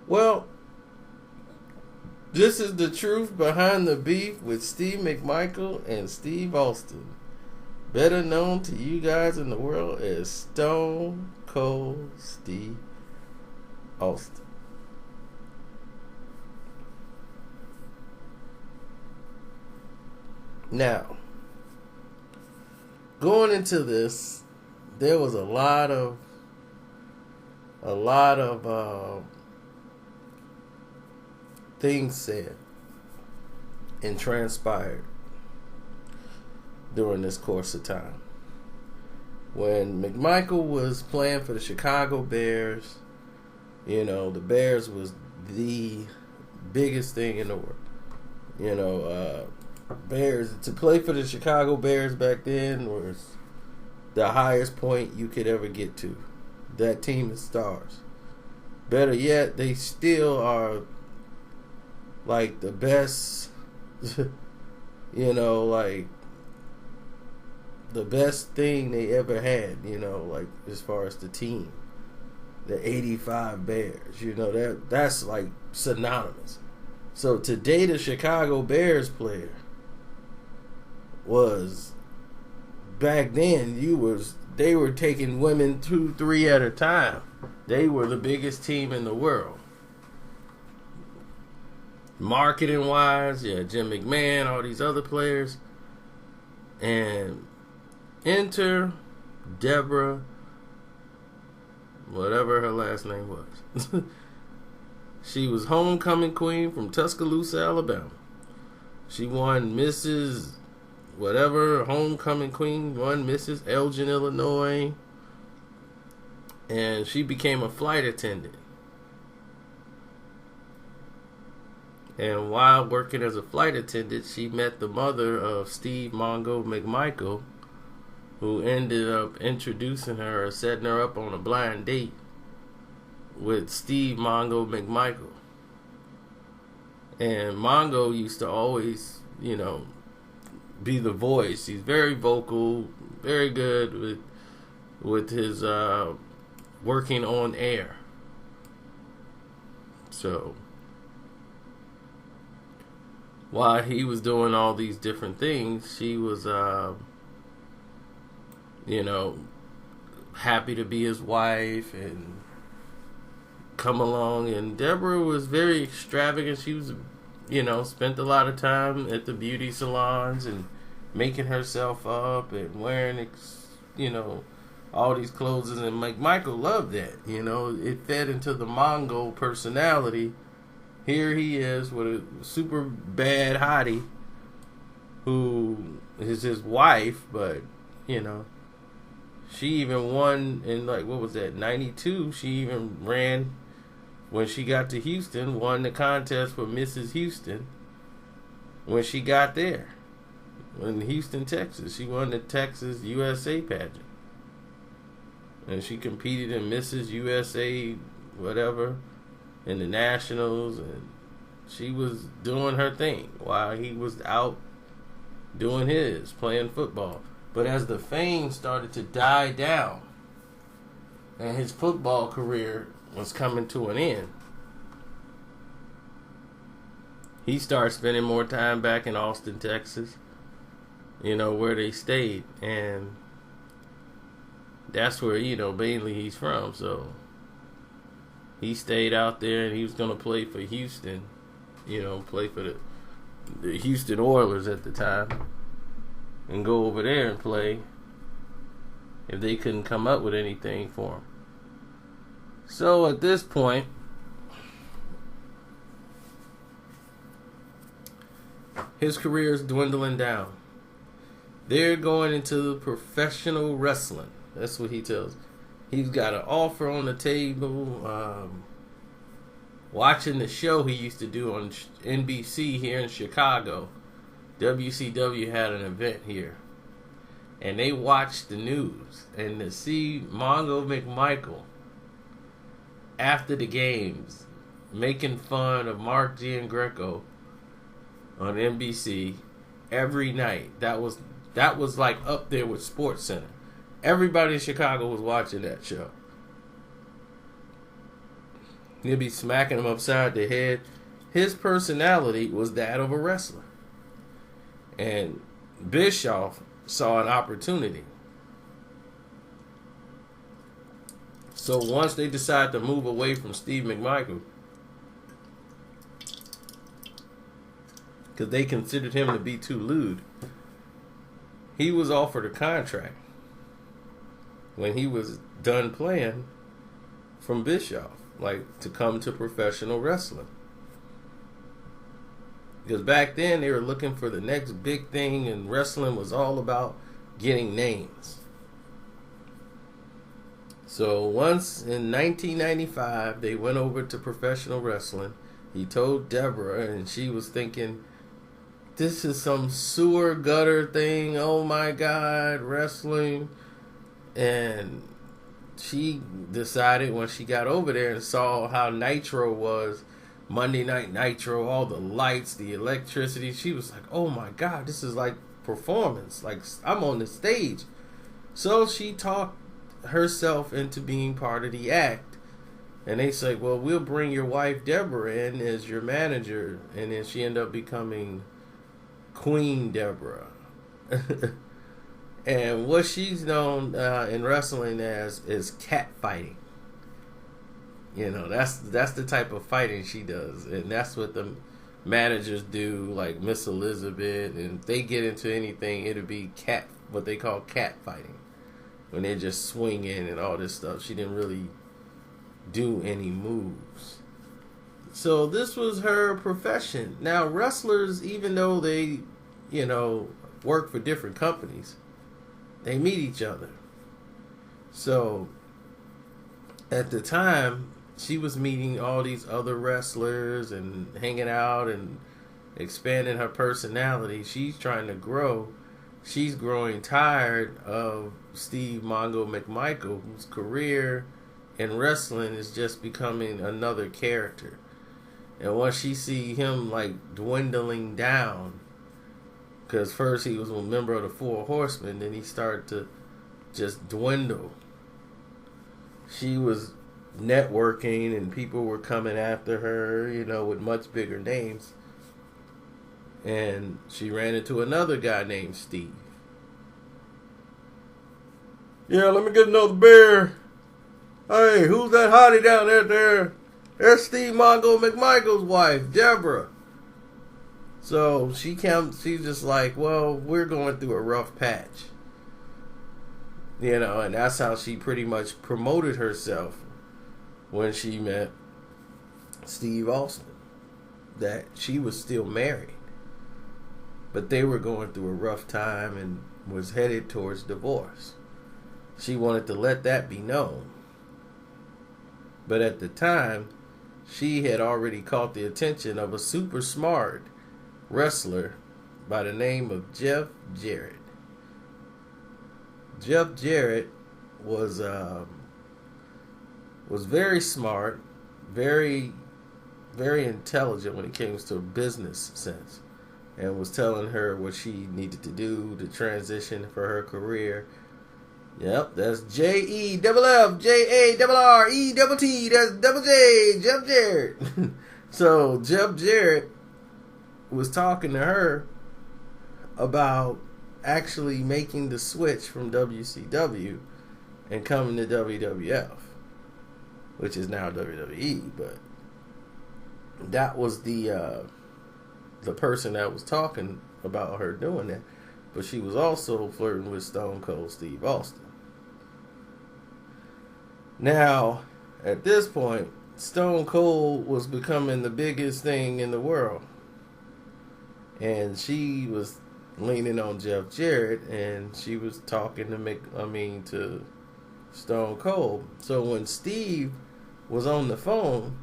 Well, this is the truth behind the beef with Steve McMichael and Steve Austin, better known to you guys in the world as Stone Cold Steve Austin. Now, going into this, there was a lot of things said and transpired during this course of time. When McMichael was playing for the Chicago Bears, the Bears was the biggest thing in the world. Bears, to play for the Chicago Bears back then was the highest point you could ever get to. That team of stars. Better yet, they still are like the best, like the best thing they ever had, like as far as the team. The 85 Bears, that's like synonymous. So to date a Chicago Bears player was, back then they were taking women 2-3 at a time. They were the biggest team in the world. Marketing wise, Jim McMahon, all these other players. And enter Deborah, whatever her last name was. She was homecoming queen from Tuscaloosa, Alabama. She won Mrs. whatever, homecoming queen, won Mrs. Elgin, Illinois. And she became a flight attendant. And while working as a flight attendant, she met the mother of Steve Mongo McMichael, who ended up introducing her or setting her up on a blind date with Steve Mongo McMichael. And Mongo used to always, be the voice. He's very vocal, very good with his working on air. So while he was doing all these different things, she was happy to be his wife and come along. And Deborah was very extravagant. She was spent a lot of time at the beauty salons and making herself up and wearing all these clothes, and McMichael loved that. It fed into the Mongo personality. Here he is with a super bad hottie who is his wife, but she even won in 92. She even ran when she got to Houston, won the contest for Mrs. Houston when she got there. In Houston, Texas. She won the Texas USA pageant. And she competed in Mrs. USA, whatever, in the Nationals, and she was doing her thing while he was out doing his, playing football. But as the fame started to die down and his football career was coming to an end, he started spending more time back in Austin, Texas, where they stayed. And that's where, mainly he's from. So he stayed out there, and he was going to play for Houston, play for the Houston Oilers at the time, and go over there and play if they couldn't come up with anything for him. So at this point, his career is dwindling down. They're going into professional wrestling. That's what he tells. He's got an offer on the table. Watching the show he used to do on NBC here in Chicago, WCW had an event here. And they watched the news. And to see Mongo McMichael after the games making fun of Mark Giangreco on NBC every night, that was like up there with SportsCenter. Everybody in Chicago was watching that show. He'd be smacking him upside the head. His personality was that of a wrestler. And Bischoff saw an opportunity. So once they decided to move away from Steve McMichaels, because they considered him to be too lewd, he was offered a contract when he was done playing from Bischoff, like to come to professional wrestling. Because back then they were looking for the next big thing, and wrestling was all about getting names. So once in 1995 they went over to professional wrestling. He told Deborah, and she was thinking, this is some sewer gutter thing. Oh my God, wrestling. And she decided when she got over there and saw how Nitro was, Monday Night Nitro, all the lights, the electricity, she was like, oh my God, this is like performance. Like, I'm on the stage. So she talked herself into being part of the act. And they say, well, we'll bring your wife Deborah in as your manager. And then she ended up becoming Queen Deborah. And what she's known in wrestling as is cat fighting. You know, that's the type of fighting she does, and that's what the managers do, like Miss Elizabeth. And if they get into anything, it'll be what they call cat fighting, when they're just swinging and all this stuff. She didn't really do any moves. So this was her profession. Now wrestlers, even though they, work for different companies, they meet each other. So at the time, she was meeting all these other wrestlers and hanging out and expanding her personality. She's trying to grow. She's growing tired of Steve Mongo McMichaels, whose career in wrestling is just becoming another character. And once she see him like dwindling down, because first he was a member of the Four Horsemen, then he started to just dwindle. She was networking and people were coming after her, with much bigger names. And she ran into another guy named Steve. Yeah, let me get another beer. Hey, who's that hottie down there? There's Steve Mongo McMichaels' wife, Deborah. So she's just like, well, we're going through a rough patch. And that's how she pretty much promoted herself when she met Steve Austin. That she was still married. But they were going through a rough time and was headed towards divorce. She wanted to let that be known. But at the time, she had already caught the attention of a super smart wrestler by the name of Jeff Jarrett. Jeff Jarrett was very smart, very, very intelligent when it came to business sense, and was telling her what she needed to do to transition for her career. Yep, that's JEFFJARRETT. That's double J, Jeff Jarrett. So Jeff Jarrett was talking to her about actually making the switch from WCW and coming to WWF, which is now WWE. But that was the person that was talking about her doing that. But she was also flirting with Stone Cold Steve Austin. Now, at this point, Stone Cold was becoming the biggest thing in the world. And she was leaning on Jeff Jarrett, and she was talking to Stone Cold. So when Steve was on the phone,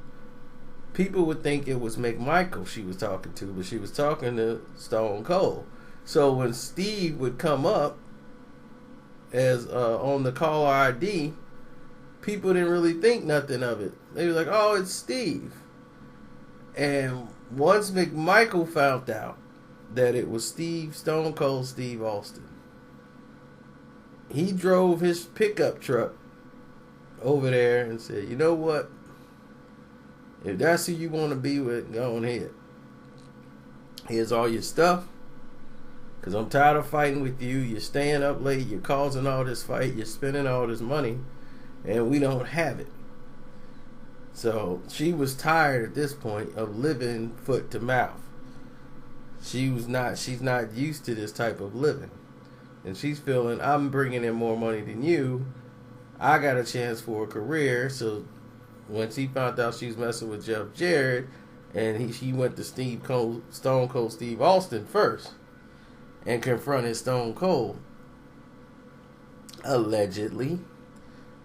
people would think it was McMichael she was talking to, but she was talking to Stone Cold. So when Steve would come up as on the caller ID, people didn't really think nothing of it. They were like, oh, it's Steve. And once McMichael found out that it was Stone Cold Steve Austin, he drove his pickup truck over there and said, you know what? If that's who you want to be with, go on ahead. Here's all your stuff. Because I'm tired of fighting with you. You're staying up late. You're causing all this fight. You're spending all this money. And we don't have it. So she was tired at this point of living foot to mouth. She's not used to this type of living. And she's feeling, I'm bringing in more money than you. I got a chance for a career. So when she found out she was messing with Jeff Jarrett, and she went to Stone Cold Steve Austin first and confronted Stone Cold. Allegedly,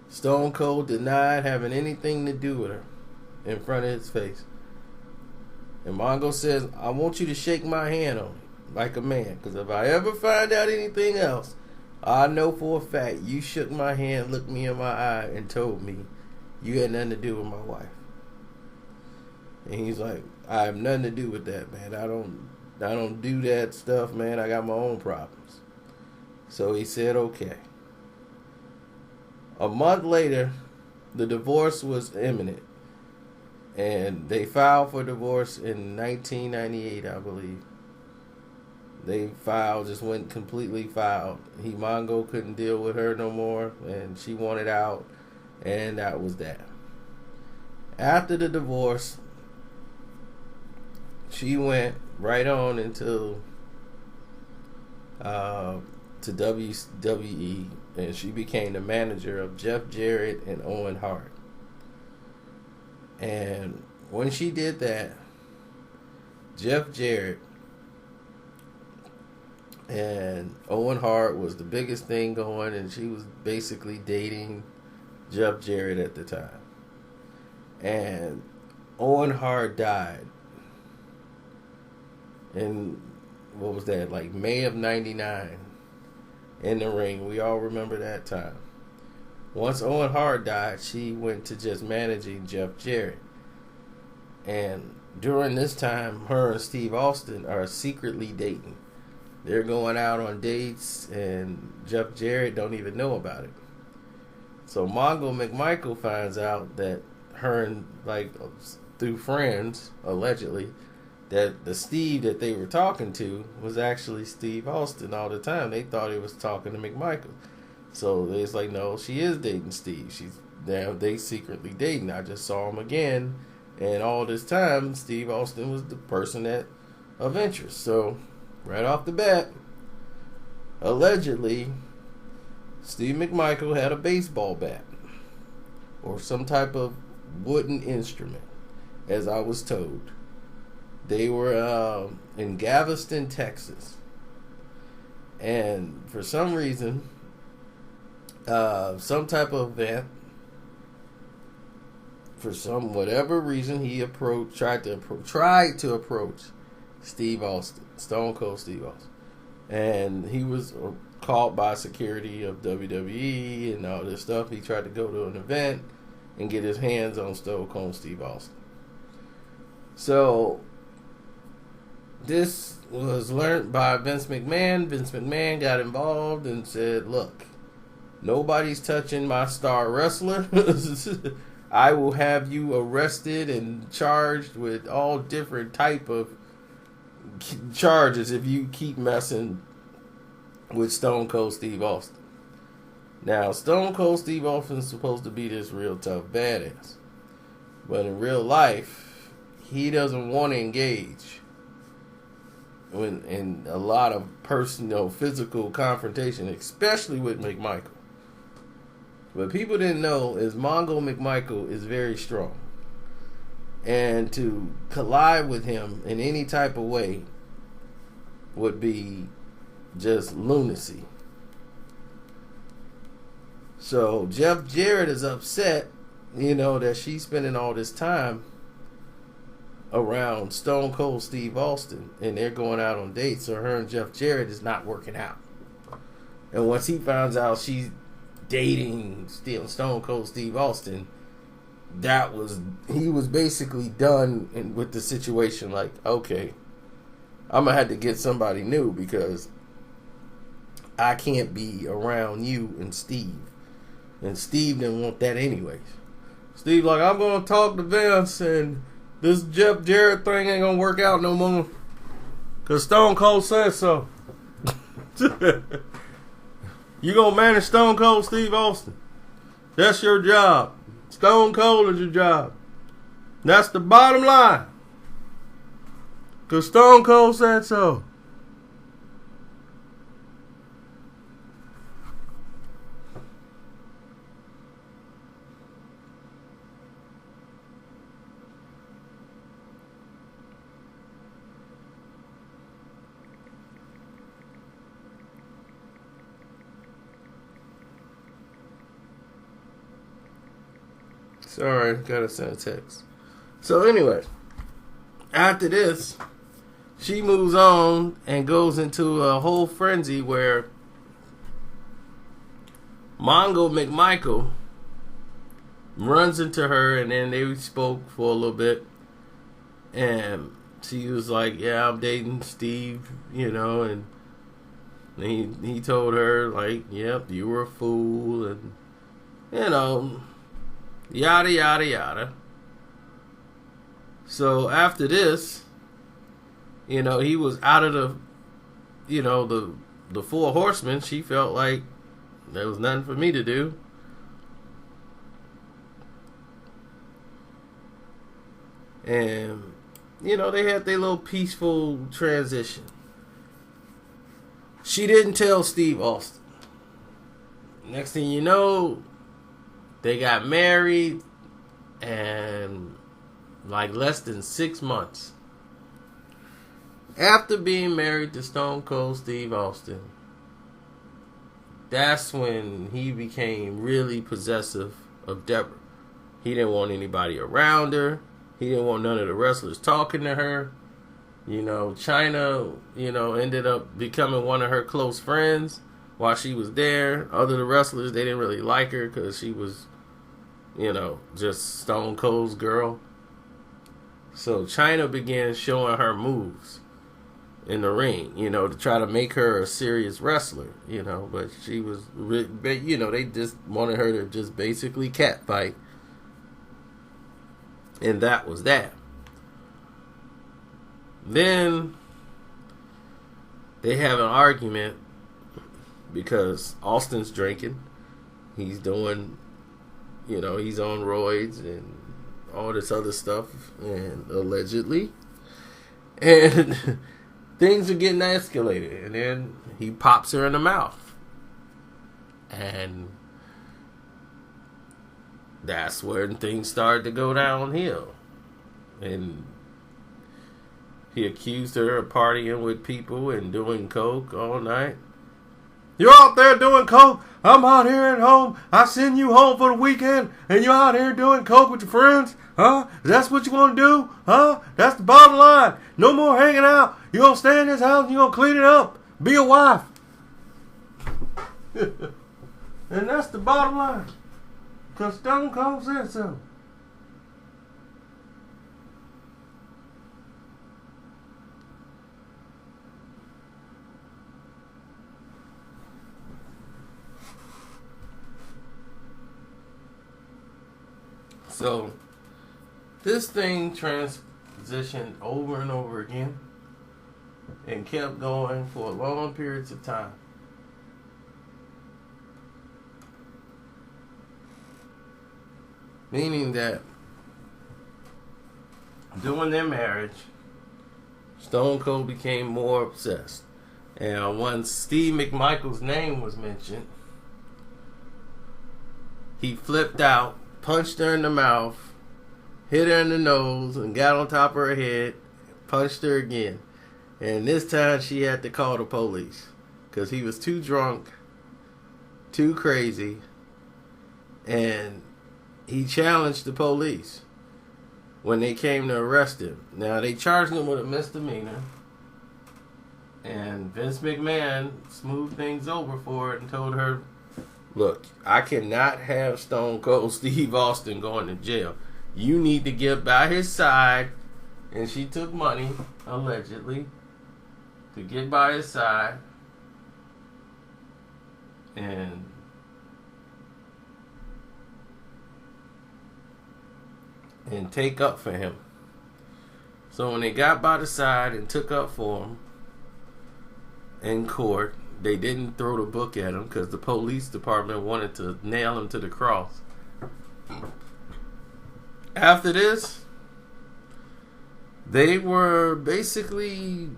Stone Cold denied having anything to do with her in front of his face. And Mongo says, I want you to shake my hand on it like a man. Because if I ever find out anything else, I know for a fact you shook my hand, looked me in my eye, and told me you had nothing to do with my wife. And he's like, I have nothing to do with that, man. I don't do that stuff, man. I got my own problems. So he said, okay. A month later, the divorce was imminent. And they filed for divorce in 1998, I believe. They just went completely filed. Mongo couldn't deal with her no more, and she wanted out, and that was that. After the divorce, she went right on into to WWE, and she became the manager of Jeff Jarrett and Owen Hart. And when she did that, Jeff Jarrett and Owen Hart was the biggest thing going, and she was basically dating Jeff Jarrett at the time. And Owen Hart died in, what was that, like May of 99 in the ring. We all remember that time. Once Owen Hart died, she went to just managing Jeff Jarrett. And during this time, her and Steve Austin are secretly dating. They're going out on dates, and Jeff Jarrett don't even know about it. So Mongo McMichaels finds out that her and, like, through friends, allegedly, that the Steve that they were talking to was actually Steve Austin all the time. They thought he was talking to McMichaels. So it's like, no, she is dating Steve. They secretly dating. I just saw him again, and all this time, Steve Austin was the person of interest. So right off the bat, allegedly, Steve McMichaels had a baseball bat or some type of wooden instrument, as I was told. They were in Galveston, Texas, and for some reason, some type of event, for whatever reason, he tried to approach Steve Austin, Stone Cold Steve Austin, and he was caught by security of WWE and all this stuff. He tried to go to an event and get his hands on Stone Cold Steve Austin. So this was learned by Vince McMahon. Vince McMahon got involved and said, look, nobody's touching my star wrestler. I will have you arrested and charged with all different type of charges if you keep messing with Stone Cold Steve Austin. Now, Stone Cold Steve Austin is supposed to be this real tough badass, but in real life, he doesn't want to engage in a lot of personal, physical confrontation, especially with McMichael. What people didn't know is Mongo McMichaels is very strong, and to collide with him in any type of way would be just lunacy. So Jeff Jarrett is upset, that she's spending all this time around Stone Cold Steve Austin, and they're going out on dates, so her and Jeff Jarrett is not working out. And once he finds out she's dating Stone Cold Steve Austin, he was basically done with the situation. Like, okay, I'm gonna have to get somebody new because I can't be around you and Steve. And Steve didn't want that anyways. Steve like, I'm gonna talk to Vince and This Jeff Jarrett thing ain't gonna work out no more. Cause Stone Cold said so. You gonna manage Stone Cold Steve Austin. That's your job. Stone Cold is your job. That's the bottom line. Cause Stone Cold said so. Sorry, gotta send a text. So anyway, after this, she moves on and goes into a whole frenzy where Mongo McMichaels runs into her, and then they spoke for a little bit, and she was like, "Yeah, I'm dating Steve," and he told her like, "Yep, you were a fool," and yada yada yada. So after this, he was out of the four horsemen. She felt like there was nothing for me to do. And they had their little peaceful transition. She didn't tell Steve Austin. Next thing you know, they got married, and like less than 6 months after being married to Stone Cold Steve Austin, that's when he became really possessive of Deborah. He didn't want anybody around her. He didn't want none of the wrestlers talking to her. China, ended up becoming one of her close friends while she was there. Other the wrestlers, they didn't really like her because she was, just Stone Cold's girl. So China began showing her moves in the ring, to try to make her a serious wrestler, but she was, they just wanted her to just basically catfight. And that was that. Then they have an argument because Austin's drinking. He's doing, he's on roids and all this other stuff, and allegedly. And things are getting escalated. And then he pops her in the mouth. And that's when things started to go downhill. And he accused her of partying with people and doing coke all night. You're out there doing coke. I'm out here at home. I send you home for the weekend, and you're out here doing coke with your friends? Huh? That's what you want to do? Huh? That's the bottom line. No more hanging out. You're going to stay in this house and you're going to clean it up. Be a wife. And that's the bottom line. Because Stone Cold said so. So, this thing transitioned over and over again and kept going for long periods of time. Meaning that during their marriage, Stone Cold became more obsessed. And once Steve McMichaels' name was mentioned, he flipped out, punched her in the mouth, hit her in the nose, and got on top of her head, punched her again. And this time she had to call the police because he was too drunk, too crazy, and he challenged the police when they came to arrest him. Now, they charged him with a misdemeanor, and Vince McMahon smoothed things over for it and told her, look, I cannot have Stone Cold Steve Austin going to jail. You need to get by his side. And she took money, allegedly, to get by his side and take up for him. So when they got by the side and took up for him in court, they didn't throw the book at him because the police department wanted to nail him to the cross. After this, they were basically,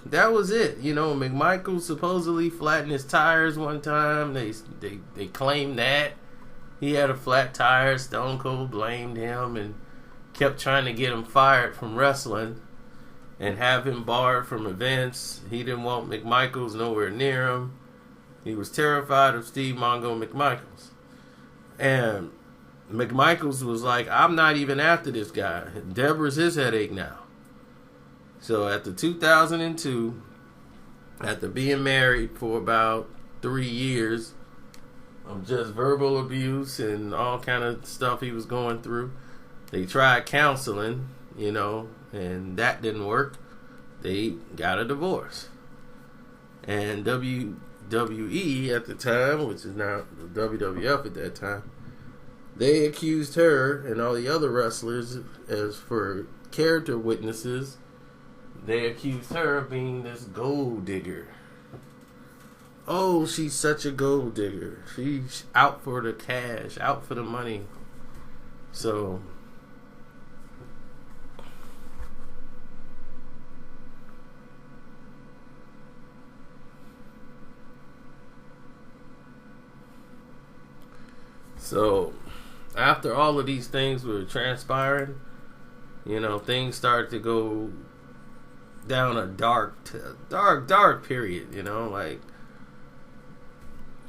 that was it. You know, McMichaels supposedly flattened his tires one time. They claimed that he had a flat tire. Stone Cold blamed him and kept trying to get him fired from wrestling and have him barred from events. He didn't want McMichaels nowhere near him. He was terrified of Steve Mongo McMichaels. And McMichaels was like, I'm not even after this guy. Deborah's his headache now. So after 2002, after being married for about 3 years of just verbal abuse and all kind of stuff he was going through, they tried counseling, you know, and that didn't work. They got a divorce. And WWE at the time, which is now the WWF at that time, they accused her and all the other wrestlers as for character witnesses. They accused her of being this gold digger. Oh, she's such a gold digger. She's out for the cash, out for the money. So after all of these things were transpiring, you know, things started to go down a dark period, you know, like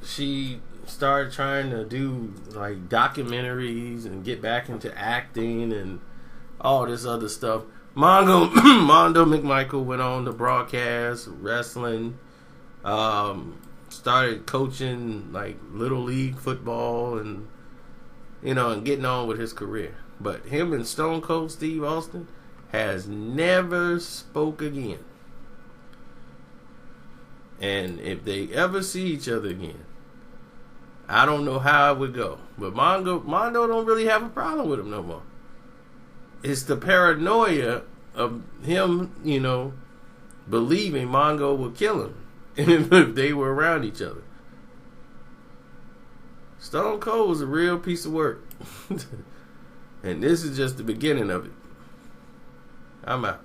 she started trying to do like documentaries and get back into acting and all this other stuff. Mongo McMichael went on to broadcast wrestling, started coaching like little league football and, you know, and getting on with his career. But him and Stone Cold Steve Austin has never spoke again. And if they ever see each other again, I don't know how it would go. But Mondo don't really have a problem with him no more. It's the paranoia of him, you know, believing Mongo would kill him if they were around each other. Stone Cold was a real piece of work. And this is just the beginning of it. I'm out.